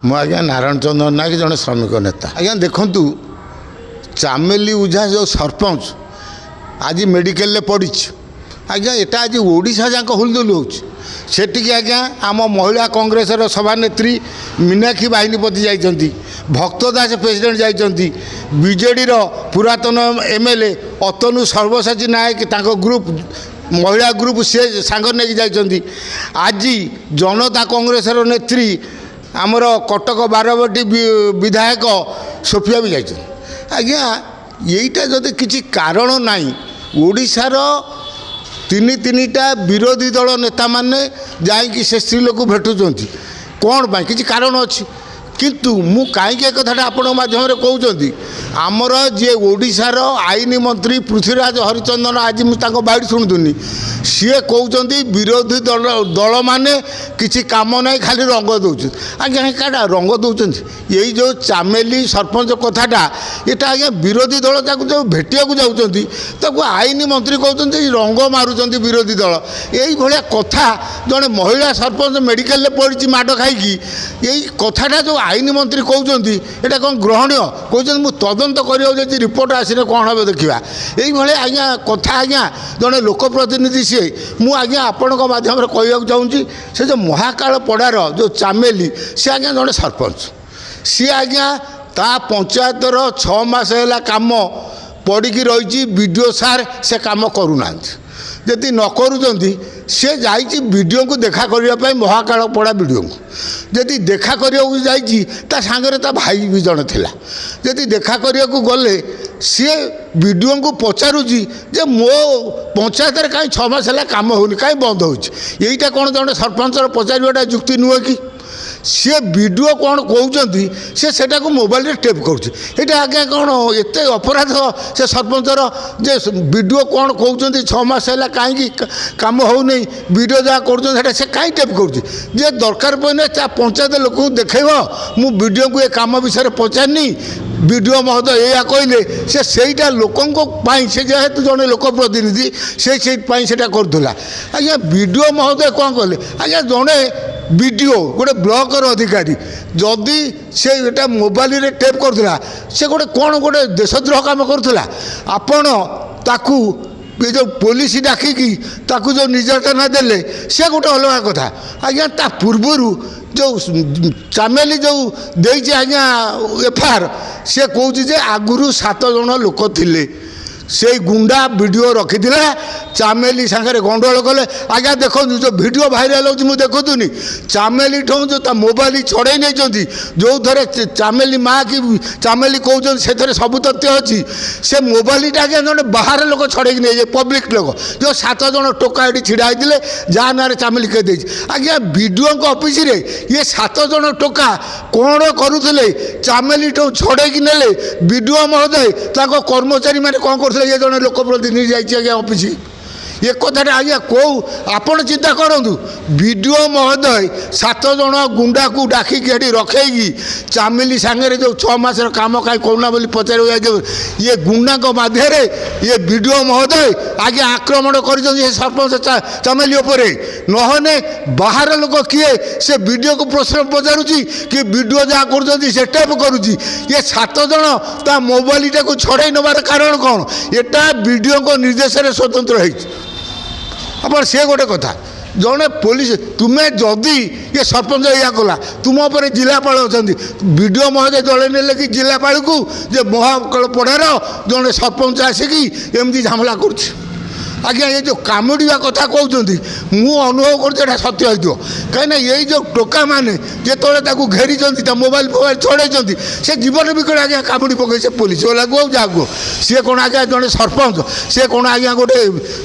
ମୁଁ ଆଜ୍ଞା ନାରାୟଣ ଚନ୍ଦ୍ର ନାୟକ ଜଣେ ଶ୍ରମିକ ନେତା। ଆଜ୍ଞା ଦେଖନ୍ତୁ, ଚାମେଲି ଉଝା ଯେଉଁ ସରପଞ୍ଚ ଆଜି ମେଡ଼ିକାଲରେ ପଡ଼ିଛି, ଆଜ୍ଞା ଏଟା ଆଜି ଓଡ଼ିଶା ଯାକ ହୁଲଦୁଲ ହେଉଛି। ସେଠିକି ଆଜ୍ଞା ଆମ ମହିଳା କଂଗ୍ରେସର ସଭାନେତ୍ରୀ ମୀନାକ୍ଷୀ ବାହିନୀପତି ଯାଇଛନ୍ତି, ଭକ୍ତ ଦାସ ପ୍ରେସିଡେଣ୍ଟ ଯାଇଛନ୍ତି, ବିଜେଡ଼ିର ପୁରାତନ ଏମ୍ଏଲ୍ଏ ଅତନୁ ସର୍ବସାଚୀ ନାୟକ ତାଙ୍କ ଗ୍ରୁପ ମହିଳା ଗ୍ରୁପ ସେ ସାଙ୍ଗ ନେଇକି ଯାଇଛନ୍ତି। ଆଜି ଜନତା କଂଗ୍ରେସର ନେତ୍ରୀ ଆମର କଟକ ବାରବାଟୀ ବିଧାୟକ ସୋଫିଆ ବି ଯାଇଛନ୍ତି। ଆଜ୍ଞା ଏଇଟା ଯଦି କିଛି କାରଣ ନାହିଁ, ଓଡ଼ିଶାର ତିନିଟା ବିରୋଧୀ ଦଳ ନେତାମାନେ ଯାଇକି ସେ ସ୍ତ୍ରୀ ଲୋକକୁ ଭେଟୁଛନ୍ତି କ'ଣ ପାଇଁ? କିଛି କାରଣ ଅଛି। କିନ୍ତୁ ମୁଁ କାହିଁକି ଏ କଥାଟା ଆପଣଙ୍କ ମାଧ୍ୟମରେ କହୁଛନ୍ତି, ଆମର ଯିଏ ଓଡ଼ିଶାର ଆଇନ ମନ୍ତ୍ରୀ ପୃଥ୍ୱୀରାଜ ହରିଚନ୍ଦନ, ଆଜି ମୁଁ ତାଙ୍କ ବାଇଟ୍ ଶୁଣୁଥିଲି, ସିଏ କହୁଛନ୍ତି ବିରୋଧୀ ଦଳମାନେ କିଛି କାମ ନାହିଁ, ଖାଲି ରଙ୍ଗ ଦେଉଛନ୍ତି। ଆଜ୍ଞା କାଟା ରଙ୍ଗ ଦେଉଛନ୍ତି? ଏଇ ଯେଉଁ ଚାମେଲି ସରପଞ୍ଚ କଥାଟା, ଏଇଟା ଆଜ୍ଞା ବିରୋଧୀ ଦଳ ତାକୁ ଯେଉଁ ଭେଟିବାକୁ ଯାଉଛନ୍ତି ତାକୁ ଆଇନ ମନ୍ତ୍ରୀ କହୁଛନ୍ତି ରଙ୍ଗ ମାରୁଛନ୍ତି ବିରୋଧୀ ଦଳ। ଏଇଭଳିଆ କଥା ଜଣେ ମହିଳା ସରପଞ୍ଚ ମେଡ଼ିକାଲରେ ପଡ଼ିଛି ମାଡ଼ ଖାଇକି, ଏଇ କଥାଟା ଯେଉଁ ଆଇନ ମନ୍ତ୍ରୀ କହୁଛନ୍ତି ଏଇଟା କ'ଣ ଗ୍ରହଣୀୟ? କହୁଛନ୍ତି ମୁଁ ତଦନ୍ତ କରିବାକୁ ଯଦି ରିପୋର୍ଟ ଆସିଲେ କ'ଣ ହେବ ଦେଖିବା। ଏଇଭଳିଆ ଆଜ୍ଞା କଥା ଆଜ୍ଞା ଜଣେ ଲୋକପ୍ରତିନିଧି ସିଏ। ମୁଁ ଆଜ୍ଞା ଆପଣଙ୍କ ମାଧ୍ୟମରେ କହିବାକୁ ଚାହୁଁଛି, ସେ ଯେଉଁ ମହାକାଳପଡ଼ାର ଯେଉଁ ଚାମେଲି, ସେ ଆଜ୍ଞା ଜଣେ ସରପଞ୍ଚ। ସିଏ ଆଜ୍ଞା ତା ପଞ୍ଚାୟତର 6 ମାସ ହେଲା କାମ ପଡ଼ିକି ରହିଛି, ବିଡ଼ିଓ ସାର୍ ସେ କାମ କରୁନାହାନ୍ତି। ଯଦି ନ କରୁଛନ୍ତି, ସେ ଯାଇଛି ବିଡ଼ିଓଙ୍କୁ ଦେଖା କରିବା ପାଇଁ, ମହାକାଳପଡ଼ା ବିଡ଼ିଓଙ୍କୁ। ଯଦି ଦେଖା କରିବାକୁ ଯାଇଛି, ତା ସାଙ୍ଗରେ ତା ଭାଇ ବି ଜଣେ ଥିଲା। ଯଦି ଦେଖା କରିବାକୁ ଗଲେ, ସିଏ ବିଡ଼ିଓଙ୍କୁ ପଚାରୁଛି ଯେ ମୋ ପଞ୍ଚାୟତରେ କାହିଁ 6 ମାସ ହେଲା କାମ ହେଉନି, କାହିଁ ବନ୍ଦ ହେଉଛି? ଏଇଟା କ'ଣ ଜଣେ ସରପଞ୍ଚର ପଚାରିବାଟା ଯୁକ୍ତି ନୁହେଁ କି? ସିଏ ବିଡ଼ିଓ କ'ଣ କହୁଛନ୍ତି ସେ ସେଟାକୁ ମୋବାଇଲରେ ଟେପ୍ କରୁଛି। ଏଇଟା ଆଜ୍ଞା କ'ଣ ଏତେ ଅପରାଧ ସେ ସରପଞ୍ଚର ଯେ ବିଡ଼ିଓ କ'ଣ କହୁଛନ୍ତି 6 ମାସ ହେଲା କାହିଁକି କାମ ହେଉନି, ବିଡ଼ିଓ ଯାହା କରୁଛନ୍ତି ସେଟା ସେ କାହିଁ ଟେପ୍ କରୁଛି? ଯେ ଦରକାର ପଡ଼ିଲେ ତା ପଞ୍ଚାୟତ ଲୋକଙ୍କୁ ଦେଖେଇବ, ମୁଁ ବିଡ଼ିଓଙ୍କୁ ଏ କାମ ବିଷୟରେ ପଚାରିନି, ବିଡ଼ିଓ ମହୋଦୟ ଏଇଆ କହିଲେ, ସେ ସେଇଟା ଲୋକଙ୍କ ପାଇଁ, ସେ ଯେହେତୁ ଜଣେ ଲୋକପ୍ରତିନିଧି ସେ ସେଇଥିପାଇଁ ସେଇଟା କରୁଥିଲା। ଆଜ୍ଞା ବିଡ଼ିଓ ମହୋଦୟ କ'ଣ କଲେ? ଆଜ୍ଞା ଜଣେ ବିଡ଼ିଓ ଗୋଟେ ବ୍ଲକର ଅଧିକାରୀ ଯଦି ସେ ଏଟା ମୋବାଇଲରେ ଟେପ୍ କରୁଥିଲା, ସେ ଗୋଟେ କ'ଣ ଗୋଟେ ଦେଶଦ୍ରୋହ କାମ କରୁଥିଲା? ଆପଣ ତାକୁ ଏ ଯେଉଁ ପୋଲିସ ଡାକିକି ତାକୁ ଯେଉଁ ନିର୍ଯାତନା ଦେଲେ, ସେ ଗୋଟେ ଅଲଗା କଥା। ଆଜ୍ଞା ତା ପୂର୍ବରୁ ଯେଉଁ ଚାମେଲି ଯେଉଁ ଦେଇଛି ଆଜ୍ଞା ଏଫଆଇଆର୍, ସେ କହୁଛି ଯେ ଆଗରୁ 7 ଜଣ ଲୋକ ଥିଲେ, ସେଇ ଗୁଣ୍ଡା ଭିଡ଼ିଓ ରଖିଥିଲା, ଚାମେଲି ସାଙ୍ଗରେ ଗଣ୍ଡଗୋଳ କଲେ। ଆଜ୍ଞା ଦେଖନ୍ତୁ, ଯେଉଁ ଭିଡ଼ିଓ ଭାଇରାଲ୍ ହେଉଛି ମୁଁ ଦେଖୁଥିଲି, ଚାମେଲିଠୁ ଯେଉଁ ତା ମୋବାଇଲ ଛଡ଼େଇ ନେଇଛନ୍ତି, ଯେଉଁଥିରେ ଚାମେଲି ମା କି ଚାମେଲି କହୁଛନ୍ତି ସେଥିରେ ସବୁ ତଥ୍ୟ ଅଛି। ସେ ମୋବାଇଲଟା ଆଜ୍ଞା ଜଣେ ବାହାର ଲୋକ ଛଡ଼େଇକି ନେଇଯାଏ, ପବ୍ଲିକ ଲୋକ, ଯେଉଁ 7 ଜଣ ଟୋକା ଏଠି ଛିଡ଼ା ହେଇଥିଲେ, ଯାହା ନାଁରେ ଚାମେଲି କେ ଦେଇଛି। ଆଜ୍ଞା ବିଡ଼ିଓଙ୍କ ଅଫିସରେ ଇଏ 7 ଜଣ ଟୋକା କ'ଣ କରୁଥିଲେ? ଚାମେଲିଠୁ ଛଡ଼େଇକି ନେଲେ। ବିଡ଼ିଓ ମହୋଦୟ ତାଙ୍କ କର୍ମଚାରୀମାନେ କ'ଣ କରୁଥିଲେ? ଇଏ ଜଣେ ଲୋକପ୍ରତିନିଧି ଯାଇଛି ଆଜ୍ଞା ଅଫିସ। ଏ କଥାଟା ଆଜ୍ଞା କେଉଁ, ଆପଣ ଚିନ୍ତା କରନ୍ତୁ, ବିଡ଼ିଓ ମହୋଦୟ 7 ଜଣ ଗୁଣ୍ଡାକୁ ଡାକିକି ଏଠି ରଖେଇକି ଚାମେଲି ସାଙ୍ଗରେ ଯେଉଁ 6 ମାସର କାମ କାହିଁ କରୁନା ବୋଲି ପଚାରିବାକୁ ଯାଇଥିବ, ଇଏ ଗୁଣ୍ଡାଙ୍କ ମାଧ୍ୟମରେ ଇଏ ବିଡ଼ିଓ ମହୋଦୟ ଆଜ୍ଞା ଆକ୍ରମଣ କରିଛନ୍ତି ସେ ସରପଞ୍ଚ ଚାମେଲି ଉପରେ। ନହେଲେ ବାହାର ଲୋକ କିଏ ସେ ବିଡ଼ିଓକୁ ପ୍ରଶ୍ନ ପଚାରୁଛି କି ବିଡ଼ିଓ ଯାହା କରୁଛନ୍ତି ସେ ଟେପ୍ କରୁଛି? ଇଏ 7 ଜଣ ତା ମୋବାଇଲଟାକୁ ଛଡ଼େଇ ନେବାର କାରଣ କ'ଣ? ଏଟା ବିଡ଼ିଓଙ୍କ ନିର୍ଦ୍ଦେଶରେ ସ୍ୱତନ୍ତ୍ର ହେଇଛି। ଆପଣ ସେ ଗୋଟେ କଥା, ଜଣେ ପୋଲିସ, ତୁମେ ଯଦି ଏ ସରପଞ୍ଚ ଏଇଆ କଲା, ତୁମ ଉପରେ ଜିଲ୍ଲାପାଳ ଅଛନ୍ତି, ବିଡ଼ିଓ ମହୋଦୟ ଦଳେ ନେଲେ କି ଜିଲ୍ଲାପାଳକୁ ଯେ ମହାକାଳପଡ଼ାର ଜଣେ ସରପଞ୍ଚ ଆସିକି ଏମିତି ଝାମଲା କରୁଛି? ଆଜ୍ଞା ଏ ଯେଉଁ କାମୁଡ଼ିବା କଥା କହୁଛନ୍ତି, ମୁଁ ଅନୁଭବ କରୁଛି ଏଇଟା ସତ୍ୟ ହେଇଥିବ। କାହିଁକିନା ଏଇ ଯେଉଁ ଟୋକାମାନେ ଯେତେବେଳେ ତାକୁ ଘେରିଛନ୍ତି, ତା ମୋବାଇଲ ଫୋବାଇଲ ଛଡ଼େଇଛନ୍ତି, ସେ ଜୀବନ ବିକଳ ଆଜ୍ଞା କାମୁଡ଼ି ପକାଇ ସେ ପୋଲିସ ବାଲାକୁ ଆଉ ଯାହାକୁ। ସିଏ କ'ଣ ଆଜ୍ଞା ଜଣେ ସରପଞ୍ଚ? ସିଏ କ'ଣ ଆଜ୍ଞା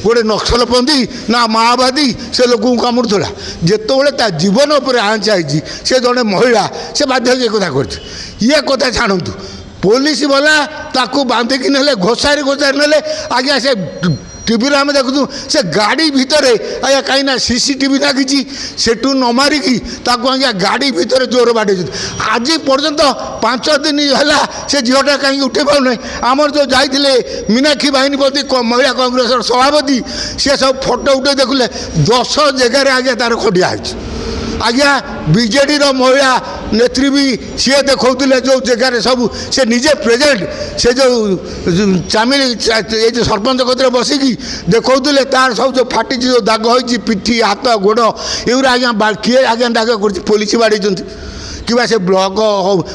ଗୋଟେ ନକ୍ସଲପନ୍ଥୀ ନା ମାଓବାଦୀ ସେ ଲୋକଙ୍କୁ କାମୁଡ଼ୁଥିଲା? ଯେତେବେଳେ ତା ଜୀବନ ଉପରେ ଆଞ୍ଚ ହେଇଛି, ସେ ଜଣେ ମହିଳା, ସେ ବାଧ୍ୟ ହେଇକି ଏ କଥା କରିଛି। ଇଏ କଥା ଛାଡ଼ନ୍ତୁ, ପୋଲିସ ବାଲା ତାକୁ ବାନ୍ଧିକି ନେଲେ, ଘୋଷାରି ନେଲେ। ଆଜ୍ଞା ସେ ଟିଭିରେ ଆମେ ଦେଖୁଛୁ, ସେ ଗାଡ଼ି ଭିତରେ ଆଜ୍ଞା କାହିଁକିନା CCTV ଲାଗିଛି, ସେଠୁ ନ ମାରିକି ତାକୁ ଆଜ୍ଞା ଗାଡ଼ି ଭିତରେ ଜୋର ବାଡ଼େଇଛନ୍ତି। ଆଜି ପର୍ଯ୍ୟନ୍ତ 5 ଦିନ ହେଲା ସେ ଝିଅଟା କାହିଁକି ଉଠେଇ ପାରୁନାହିଁ? ଆମର ଯେଉଁ ଯାଇଥିଲେ ମୀନାକ୍ଷୀ ବାହିନୀପତି ମହିଳା କଂଗ୍ରେସର ସଭାପତି, ସେ ସବୁ ଫଟୋ ଉଠେଇ ଦେଖିଲେ 10 ଜାଗାରେ ଆଜ୍ଞା ତାର ଖଣ୍ଡିଆ ହେଇଛି। आज्ञा बीजेडी महिला नेत्री भी सी देखते जो जगार सब से निजे प्रेजेंट से जो चामिली ये जो सरपंच कतरे बसिकी देखते तार सब जो फाटी जो दाग हो पिठी हाथ गोड़ एगुरा आज्ञा किए आज्ञा दाग कर पुलिस बाड़ी कि से ब्लक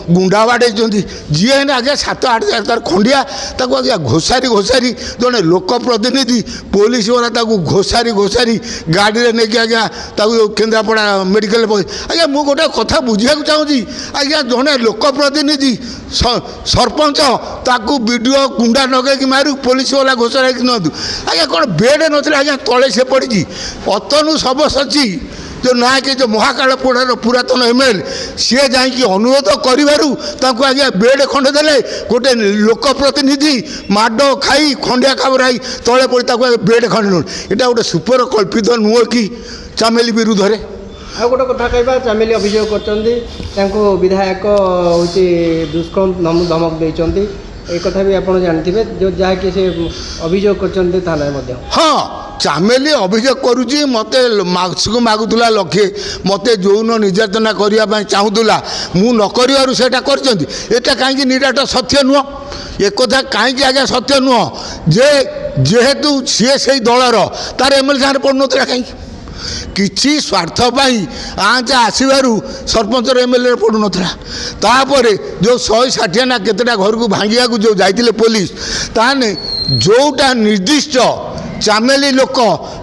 गुंडा बाड़े जी आज्ञा 7-8 तार खंडिया आज्ञा घोषारी घोषारी जड़े लोक प्रतिनिधि पुलिस वाला घोषारी घोषारी गाड़ी नहीं आज्ञा केन्द्रापड़ा मेडिकल आज्ञा मुझे गोटे कथा बुझा चाहूँगी आज्ञा जड़े लोक प्रतिनिधि सरपंच ताकू वीडियो गुंडा नगे मारू पुलिस वाला घोषणा नियंतु आज्ञा कौन बेड ना आज्ञा तले से पड़ी अतनु सब सची जो ना कि जो महाकालपड़ार पुरातन एमएल सी जाकि अनुरोध करूँ आज्ञा बेड खंडे देले गोटे लोक प्रतिनिधि माड खाई खंडिया खाबराई तले पड़ी बेड खंडे नु यहाँ गोटे सुपर कल्पित नुह कि चामेली विरुद्ध में आ गोटे कथा कहवा चामेली अभियोग कर विधायक हूँ दुष्कर्म धमक देते एक कथा भी आप जानते जो जहाँकि से अभियोग कर थाना हाँ चामेली अभियोग करुच्ची मत मासक मागुला लक्षे मत जौन निर्यातना करने चाहूला मु नकरा कर कहीं निराट सत्य नुह एक कथा कहीं आज्ञा सत्य नुह जे जेहेतु सी से दलर तार एमएलए सागर पड़ुना कहीं किसी स्वार्थपाई आँचा आसबारू सरपंच एमएलए पड़ुना तापर जो 160 ना केतेटा घर को भांगिया जो जाइए पुलिस ताने जोटा निर्दिष्ट चामेली लोक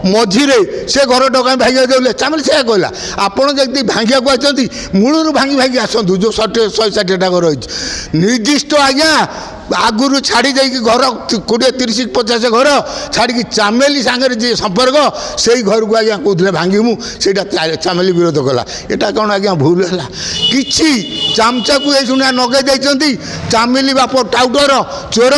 मझीरे से घर डका भांगिया देले चामेली से कहला आपड़ जब भांगिया आसती मूलर भांगी भांगी आसतु जो 160टा घर निर्दिष्ट आज्ञा आगुरी छाड़ी जाइए घर 20-30-50 घर छाड़ी चामेली सांगे जी संपर्क से ही घर को आज्ञा कहते भांगीमु से चामेली विरोध कला यहाँ कौन आज्ञा भूल है कि चामचा को ये शुणा नगे जाइए चामेली बाप टाउटर चोर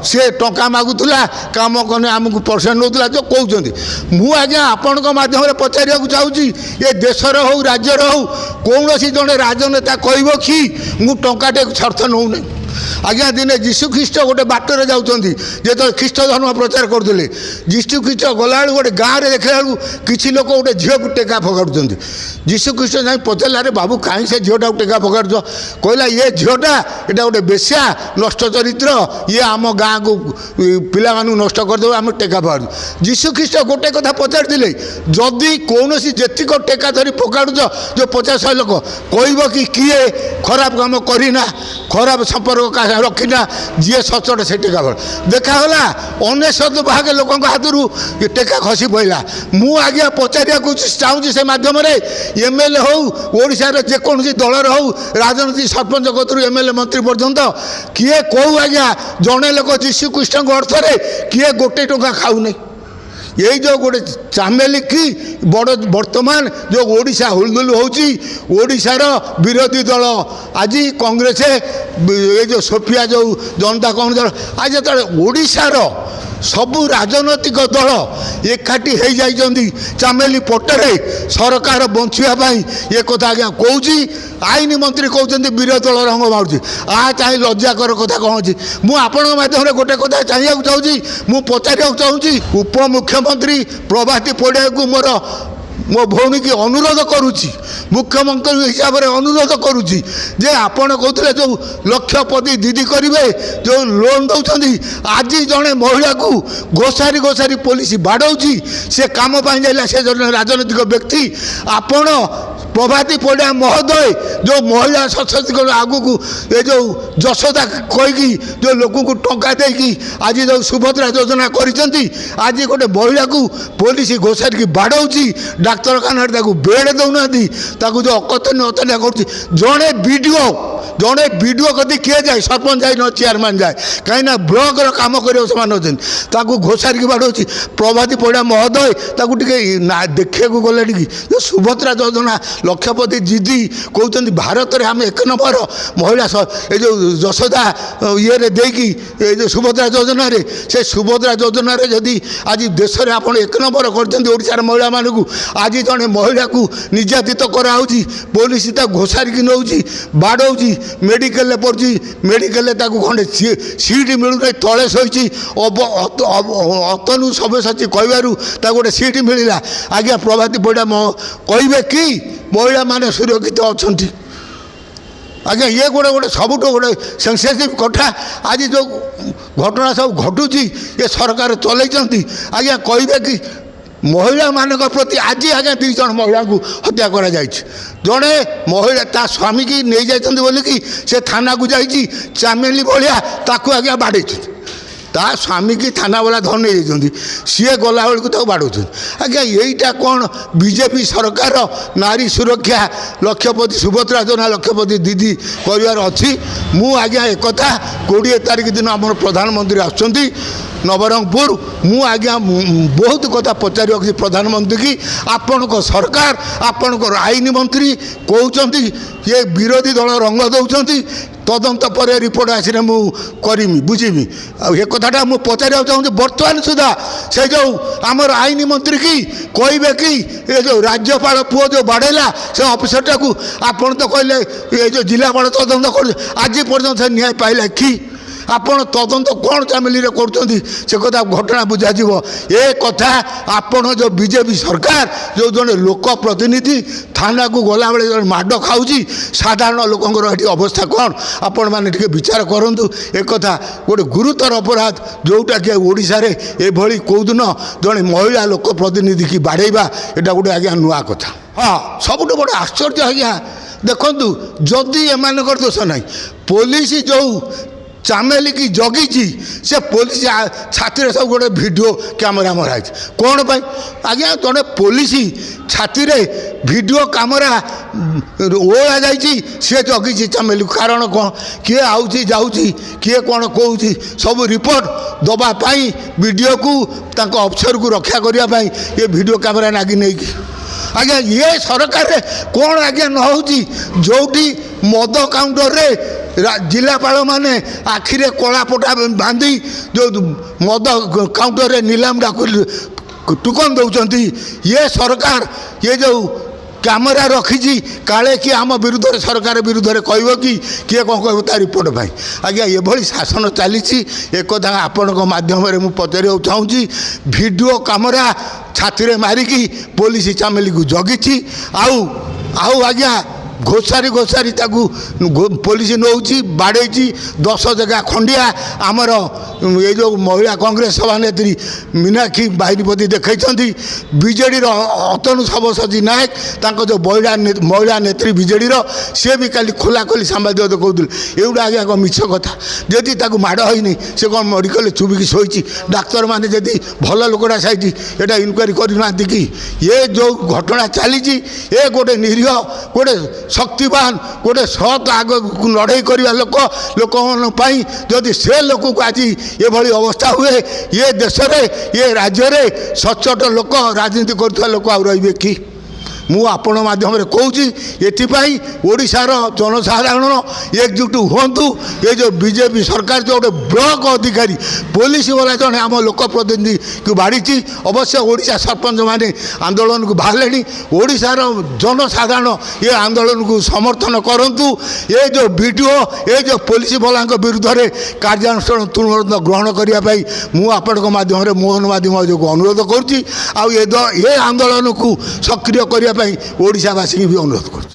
सी टंका मागुला कम कने आमको परसेंट नौला जो कहते मु आज्ञा आपण मध्यम पचार चाहूँगी ये देशर हो राज्यर हो कौन जड़े राजनेता कह कि मु टंकाटे छर्थ नौ आज्ञा दिने जीशु ख्रीष्ट गोटे बाटर जाऊँगी जो ख्रीष्ट धर्म प्रचार करते जीशु ख्रीष्ट गला गोटे गाँव में देखला किसी लोक गोटे झील को टेका फगाड़ुं जीशु ख्रीष्ट जाए पचारे अरे बाबू कहीं से झीटा को टेका फगाड़ कहला ये झीटा यहाँ गोटे बेश्या नष्ट चरित्र ये आम गाँ को पिला नष्ट करदे आम टेका फगाड़ जीशु ख्रीष्ट गोटे कथा पचारि जदि कौन जेतिक टेका धरी फगाड़ुच जो 50-100 लोक कह कि किए खराब काम करना खराब संपर्क रखिना जी सचट से टेका फल देखाला 99 भाग लोक हाथ टेका खसी पड़ा मु आज्ञा पचार चाहूँगी से मध्यम एमएलए हो ओडार जेकोसी दलर हो राजनीति सरपंच कतरू एमएलए मंत्री पर्यंत किए कौ आज्ञा जड़े लोक जीशु कृष्ण अर्थ किए गोटे टंका खाऊनी यही जो गोटे चामेली की बड़ वर्तमान जो ओडिशा हुलदुल होशार विरोधी दल आज कांग्रेस ये जो सोफिया जो जनता कांग्रेस दल आज जो ओडिशार सबू राजनैतिक दल एकाठी हो जाइए चामेली पटरे सरकार बचाई ये कथा आज्ञा कौची आईन मंत्री कहते विरोधी दल रंग मारूँ आ चाहे लज्जाकर कथा कौन अच्छी मुझे मध्यम गोटे कथा चाहिए चाहूँगी मु पचार चाहूँगी उपमुख्यमंत्री प्रभाती पड़िया को मोर मो भौणी की अनुरोध करुच्ची मुख्यमंत्री हिसाब से अनुरोध करुच्ची जे आपण कहते जो लक्षपति दीदी करेंगे जो लोन दौरान आज जड़े महिला को घोषारी घोषारी पुलिस बाड़ौची से कम जाइला से जड़े राजनीतिक व्यक्ति आपण प्रभाती पड़िया महोदय जो महिला सशक्तिकरण आगू ये जो जशोदा कहीकि जो लोक को टंका देकी आज जो सुभद्रा योजना करी आज गोटे महिला को पुलिस घोषारी की बाड़ौची डाक्तरखाना बेड दौना जो अकथनीय अतनिया कर जड़े वीडियो कदी किए जाए सरपंच जाए न चेयरमैन जाए कहीं ब्लॉक काम कर घोषारी की बाड़ौची प्रभाती पड़िया महोदय देखा गले जो सुभद्रा योजना लक्षपति दीदी कहते भारत में आम 1 नंबर महिला ये जो जशोदा ये देकी ये जो सुभद्रा योजना रे से सुभद्रा योजना रे जदि आज देश में आप 1 नंबर कर महिला मानू आज जड़े महिला को निर्यातित कराऊँगी पुलिस घोषारी की नौ बाड़ौची मेडिकल पड़ी मेडिकल खंडे सीट मिलूना तले शोची अतनु सब सची कहू गोटे सीट मिलला आज्ञा प्रभाती पड़ा कहे कि ମହିଳାମାନେ ସୁରକ୍ଷିତ ଅଛନ୍ତି। ଆଜ୍ଞା ଇଏ ଗୋଟେ ସବୁଠୁ ଗୋଟେ ସେନ୍ସିଟିଭ୍ କଥା। ଆଜି ଯେଉଁ ଘଟଣା ସବୁ ଘଟୁଛି ଏ ସରକାର ଚଲେଇଛନ୍ତି। ଆଜ୍ଞା କହିବେ କି ମହିଳାମାନଙ୍କ ପ୍ରତି ଆଜି ଆଜ୍ଞା 2 ଜଣ ମହିଳାଙ୍କୁ ହତ୍ୟା କରାଯାଇଛି। ଜଣେ ମହିଳା ତା ସ୍ୱାମୀକି ନେଇଯାଇଛନ୍ତି ବୋଲିକି ସେ ଥାନାକୁ ଯାଇଛି, ଚାମେଲି ଭଳିଆ ତାକୁ ଆଜ୍ଞା ବାଡ଼େଇଛନ୍ତି। ତା ସ୍ୱାମୀକି ଥାନାବାଲା ଧରି ନେଇଯାଇଛନ୍ତି, ସିଏ ଗଲାବେଳକୁ ତାକୁ ବାଡ଼ଉଛନ୍ତି। ଆଜ୍ଞା ଏଇଟା କ'ଣ ବିଜେପି ସରକାର ନାରୀ ସୁରକ୍ଷା ଲକ୍ଷପତି ସୁଭଦ୍ରା ଯୋଜନା ଲକ୍ଷପତି ଦିଦି କରିବାର ଅଛି? ମୁଁ ଆଜ୍ଞା ଏକଥା 20 ତାରିଖ ଦିନ ଆମର ପ୍ରଧାନମନ୍ତ୍ରୀ ଆସୁଛନ୍ତି ନବରଙ୍ଗପୁର। ମୁଁ ଆଜ୍ଞା ବହୁତ କଥା ପଚାରିବାକୁ ପ୍ରଧାନମନ୍ତ୍ରୀ କି ଆପଣଙ୍କ ସରକାର ଆପଣଙ୍କର ଆଇନ ମନ୍ତ୍ରୀ କହୁଛନ୍ତି ଏ ବିରୋଧୀ ଦଳ ରଙ୍ଗ ଦେଉଛନ୍ତି, ତଦନ୍ତ ପରେ ରିପୋର୍ଟ ଆସିଲେ ମୁଁ କରିମି ବୁଝିବି। ଆଉ ଏ କଥାଟା ମୁଁ ପଚାରିବାକୁ ଚାହୁଁଛି ବର୍ତ୍ତମାନ ସୁଦ୍ଧା ସେ ଯେଉଁ ଆମର ଆଇନ ମନ୍ତ୍ରୀ କି କହିବେ କି ଏ ଯେଉଁ ରାଜ୍ୟପାଳ ପୁଅ ଯେଉଁ ବାଡ଼େଇଲା ସେ ଅଫିସରଟାକୁ ଆପଣ ତ କହିଲେ ଏ ଯେଉଁ ଜିଲ୍ଲାପାଳ ତଦନ୍ତ କରୁଛି, ଆଜି ପର୍ଯ୍ୟନ୍ତ ସେ ନ୍ୟାୟ ପାଇଲା କି? ଆପଣ ତଦନ୍ତ କ'ଣ ଚାମିଲିରେ କରୁଛନ୍ତି ସେ କଥା ଘଟଣା ବୁଝାଯିବ। ଏ କଥା ଆପଣ ଯେଉଁ ବିଜେପି ସରକାର ଯେଉଁ ଜଣେ ଲୋକ ପ୍ରତିନିଧି ଥାନାକୁ ଗଲାବେଳେ ଜଣେ ମାଡ଼ ଖାଉଛି, ସାଧାରଣ ଲୋକଙ୍କର ଏଠି ଅବସ୍ଥା କ'ଣ ଆପଣମାନେ ଟିକେ ବିଚାର କରନ୍ତୁ। ଏକଥା ଗୋଟେ ଗୁରୁତର ଅପରାଧ ଯେଉଁଟାକି ଓଡ଼ିଶାରେ ଏଭଳି କେଉଁଦିନ ଜଣେ ମହିଳା ଲୋକ ପ୍ରତିନିଧି କି ବାଡ଼େଇବା ଏଇଟା ଗୋଟେ ଆଜ୍ଞା ନୂଆ କଥା। ହଁ ସବୁଠୁ ବଡ଼ ଆଶ୍ଚର୍ଯ୍ୟ ଆଜ୍ଞା ଦେଖନ୍ତୁ, ଯଦି ଏମାନଙ୍କର ଦୋଷ ନାହିଁ, ପୋଲିସ ଯେଉଁ ଚାମେଲିକି ଜଗିଛି ସେ ପୋଲିସ ଛାତିରେ ସବୁ ଗୋଟେ ଭିଡ଼ିଓ କ୍ୟାମେରା ମରାଯାଇଛି। କ'ଣ ପାଇଁ ଆଜ୍ଞା? ଜଣେ ପୋଲିସ ଛାତିରେ ଭିଡ଼ିଓ କ୍ୟାମେରା ଓଳା ଯାଇଛି, ସିଏ ଜଗିଛି ଚାମେଲିକୁ। କାରଣ କ'ଣ? କିଏ ଆଉଛି ଯାଉଛି, କିଏ କ'ଣ କହୁଛି ସବୁ ରିପୋର୍ଟ ଦେବା ପାଇଁ ବିଡ଼ିଓକୁ ତାଙ୍କ ଅଫିସରକୁ ରକ୍ଷା କରିବା ପାଇଁ ଏ ଭିଡ଼ିଓ କ୍ୟାମେରା ନାଗି ନେଇକି। ଆଜ୍ଞା ଇଏ ସରକାରରେ କ'ଣ ଆଜ୍ଞା ନ ହେଉଛି? ଯେଉଁଠି ମଦ କାଉଣ୍ଟରରେ ଜିଲ୍ଲାପାଳମାନେ ଆଖିରେ କଳାପଟା ବାନ୍ଧି ଯେଉଁ ମଦ କାଉଣ୍ଟରରେ ନିଲାମଟାକୁ ଟୁକନ ଦେଉଛନ୍ତି, ଇଏ ସରକାର ଇଏ ଯେଉଁ କ୍ୟାମେରା ରଖିଛି କାଳେ କିଏ ଆମ ବିରୁଦ୍ଧରେ ସରକାର ବିରୁଦ୍ଧରେ କହିବ କି କିଏ କ'ଣ କହିବ ତା ରିପୋର୍ଟ ପାଇଁ। ଆଜ୍ଞା ଏଭଳି ଶାସନ ଚାଲିଛି। ଏକଥା ଆପଣଙ୍କ ମାଧ୍ୟମରେ ମୁଁ ପଚାରିବାକୁ ଚାହୁଁଛି, ଭିଡ଼ିଓ କ୍ୟାମେରା ଛାତିରେ ମାରିକି ପୋଲିସ ଚାମେଲିକୁ ଜଗିଛି, ଆଉ ଆଜ୍ଞା ଘୋଷାରି ତାକୁ ପୋଲିସ ନେଉଛି ବାଡ଼େଇଛି 10 ଜାଗା ଖଣ୍ଡିଆ। ଆମର ଏ ଯେଉଁ ମହିଳା କଂଗ୍ରେସ ସଭାନେତ୍ରୀ ମୀନାକ୍ଷୀ ବାହିନୀପତି ଦେଖାଇଛନ୍ତି, ବିଜେଡ଼ିର ଅତନୁ ସବ୍ୟସାଚୀ ନାୟକ ତାଙ୍କ ଯେଉଁ ମହିଳା ନେତ୍ରୀ ବିଜେଡ଼ିର, ସିଏ ବି କାଲି ଖୋଲାଖୋଲି ସାମ୍ବାଦିକ କହୁଥିଲେ ଏଗୁଡ଼ା ଆଜ୍ଞା କ'ଣ ମିଛ କଥା? ଯଦି ତାକୁ ମାଡ଼ ହୋଇନି ସେ କ'ଣ ମେଡ଼ିକାଲରେ ଚୁବିକି ଶୋଇଛି? ଡାକ୍ତରମାନେ ଯଦି ଭଲ ଲୋକଟା ସାଇଛି ଏଇଟା ଇନକ୍ୱାରି କରିନାହାନ୍ତି କି? ଏ ଯେଉଁ ଘଟଣା ଚାଲିଛି ଏ ଗୋଟେ ନିରୀହ ଗୋଟେ ଶକ୍ତିବାନ ଗୋଟେ ସତ୍ ଆଗକୁ ଲଢ଼େଇ କରିବା ଲୋକମାନଙ୍କ ପାଇଁ ଯଦି ସେ ଲୋକକୁ ଆଜି ଏଭଳି ଅବସ୍ଥା ହୁଏ, ଏ ଦେଶରେ ଏ ରାଜ୍ୟରେ ସଚ୍ଚୋଟ ଲୋକ ରାଜନୀତି କରୁଥିବା ଲୋକ ଆଉ ରହିବେ କି? ମୁଁ ଆପଣ ମାଧ୍ୟମରେ କହୁଛି, ଏଥିପାଇଁ ଓଡ଼ିଶାର ଜନସାଧାରଣ ଏକଜୁଟ ହୁଅନ୍ତୁ। ଏ ଯେଉଁ ବିଜେପି ସରକାର ଯେଉଁ ଗୋଟେ ବ୍ଲକ ଅଧିକାରୀ ପୋଲିସ ବାଲା ଜଣେ ଆମ ଲୋକ ପ୍ରତିନିଧିକୁ ବାଡ଼ିଛି, ଅବଶ୍ୟ ଓଡ଼ିଶା ସରପଞ୍ଚମାନେ ଆନ୍ଦୋଳନକୁ ବାହାରିଲେଣି। ଓଡ଼ିଶାର ଜନସାଧାରଣ ଏ ଆନ୍ଦୋଳନକୁ ସମର୍ଥନ କରନ୍ତୁ। ଏ ଯେଉଁ ଭିଡ଼ିଓ ଏ ଯେଉଁ ପୋଲିସ ବାଲାଙ୍କ ବିରୁଦ୍ଧରେ କାର୍ଯ୍ୟାନୁଷ୍ଠାନ ତୁରନ୍ତ ଗ୍ରହଣ କରିବା ପାଇଁ ମୁଁ ଆପଣଙ୍କ ମାଧ୍ୟମରେ ମୋହନ ମାଧ୍ୟମ ଯୋଗୁଁ ଅନୁରୋଧ କରୁଛି। ଆଉ ଏ ଆନ୍ଦୋଳନକୁ ସକ୍ରିୟ କରିବା ପାଇଁ ଓଡ଼ିଶାବାସୀଙ୍କୁ ବି ଅନୁରୋଧ କରୁଛି।